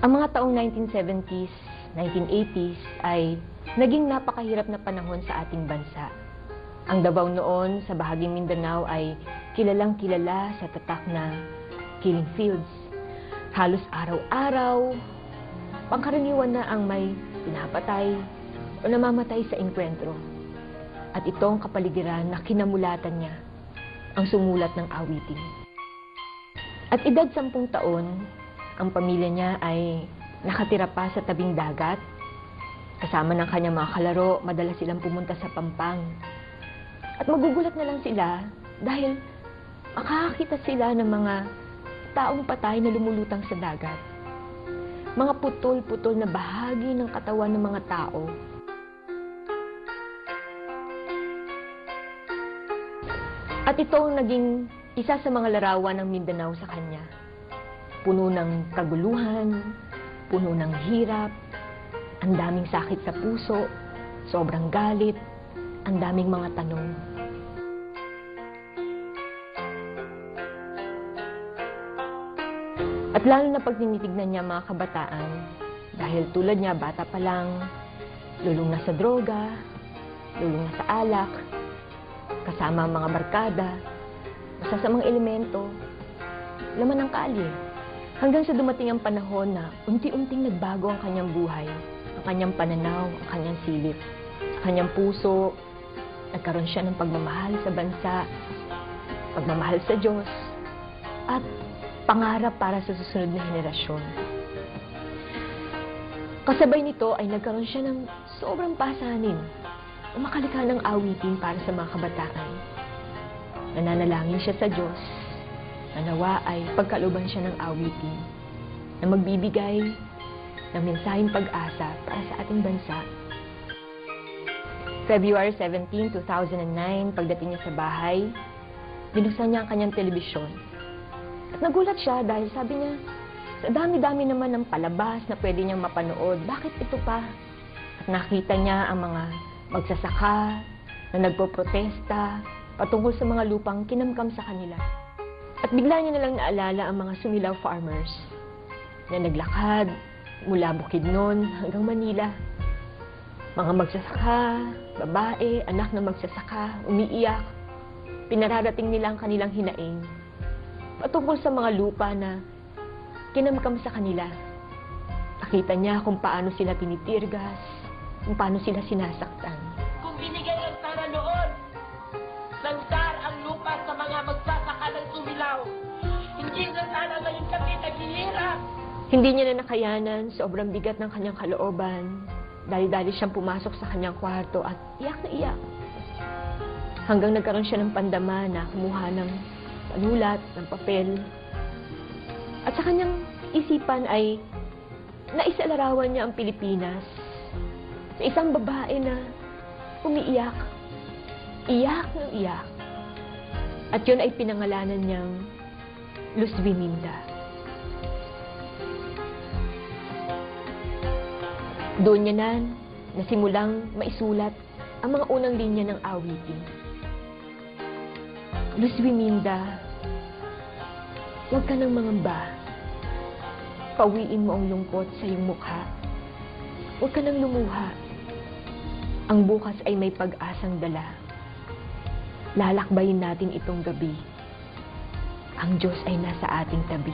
Ang mga taong 1970s, 1980s ay naging napakahirap na panahon sa ating bansa. Ang Davao noon sa bahaging Mindanao ay kilalang kilala sa tatak na killing fields. Halos araw-araw, pangkaraniwan na ang may pinapatay o namamatay sa engkwentro. At itong kapaligiran na kinamulatan niya ang sumulat ng awitin. At edad 10 taon, ang pamilya niya ay nakatira pa sa tabing dagat. Kasama ng kanyang mga kalaro, madalas silang pumunta sa Pampang. At magugulat na lang sila dahil makakakita sila ng mga taong patay na lumulutang sa dagat. Mga putol-putol na bahagi ng katawan ng mga tao. At ito ang naging isa sa mga larawan ng Mindanao sa kanya. Puno ng kaguluhan, puno ng hirap, ang daming sakit sa puso, sobrang galit, ang daming mga tanong. At lalo na pag tinitignan niya mga kabataan, dahil tulad niya bata pa lang, lulong na sa droga, lulong na sa alak, kasama ang mga barkada, masasamang elemento, laman ng kalye. Hanggang sa dumating ang panahon na unti-unting nagbago ang kanyang buhay, ang kanyang pananaw, ang kanyang silip. Sa kanyang puso, nagkaroon siya ng pagmamahal sa bansa, pagmamahal sa Diyos, at pangarap para sa susunod na henerasyon. Kasabay nito ay nagkaroon siya ng sobrang pasanin na makalikha ng awitin para sa mga kabataan. Nananalangin siya sa Diyos na nawa ay pagkalooban siya ng awitin na magbibigay ng mensaheng pag-asa para sa ating bansa. February 17, 2009, pagdating niya sa bahay, binuksan niya ang kanyang telebisyon. At nagulat siya dahil sabi niya, sa dami-dami naman ng palabas na pwede niyang mapanood, bakit ito pa? At nakita niya ang mga magsasaka na nagpoprotesta patungkol sa mga lupang kinamkam sa kanila. At bigla niya nalang naalala ang mga Sumilaw farmers na naglakad mula Bukidnon hanggang Manila. Mga magsasaka, babae, anak na magsasaka, umiiyak. Pinararating nila ang kanilang hinaing patungkol sa mga lupa na kinamkam sa kanila. Nakita niya kung paano sila tinitirgas, kung paano sila sinasaktan. Kung binigay ang tara noon, ng SAR ang lupa sa mga magsasaka ng Sumilaw, hindi na sana ngayon kami naghihirap. Hindi niya na nakayanan, sobrang bigat ng kanyang kalooban. Dali-dali siyang pumasok sa kanyang kwarto at iyak na iyak. Hanggang nagkaroon siya ng pandama na kumuha ng panulat, ng papel. At sa kanyang isipan ay naisalarawan niya ang Pilipinas sa isang babae na umiiyak. Iyak ng iyak. At yun ay pinangalanan niyang Luz Biminda. Doon niya na nasimulang maisulat ang mga unang linya ng awitin. Luz Biminda, huwag ka nang mangamba. Pawiin mo ang lungkot sa iyong mukha. Huwag ka nang lumuha. Ang bukas ay may pag-asang dala. Lalakbayin natin itong gabi. Ang Diyos ay nasa ating tabi.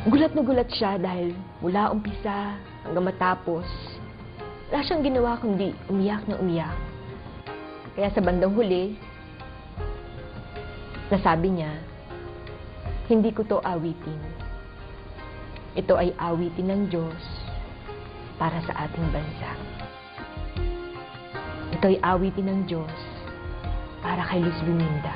Gulat na gulat siya dahil mula umpisa hanggang matapos, wala siyang ginawa kundi umiyak na umiyak. Kaya sa bandang huli, nasabi niya, hindi ko to awitin. Ito ay awitin ng Diyos para sa ating bansa. Ito ay awitin ng Diyos para kay Luz Biminda.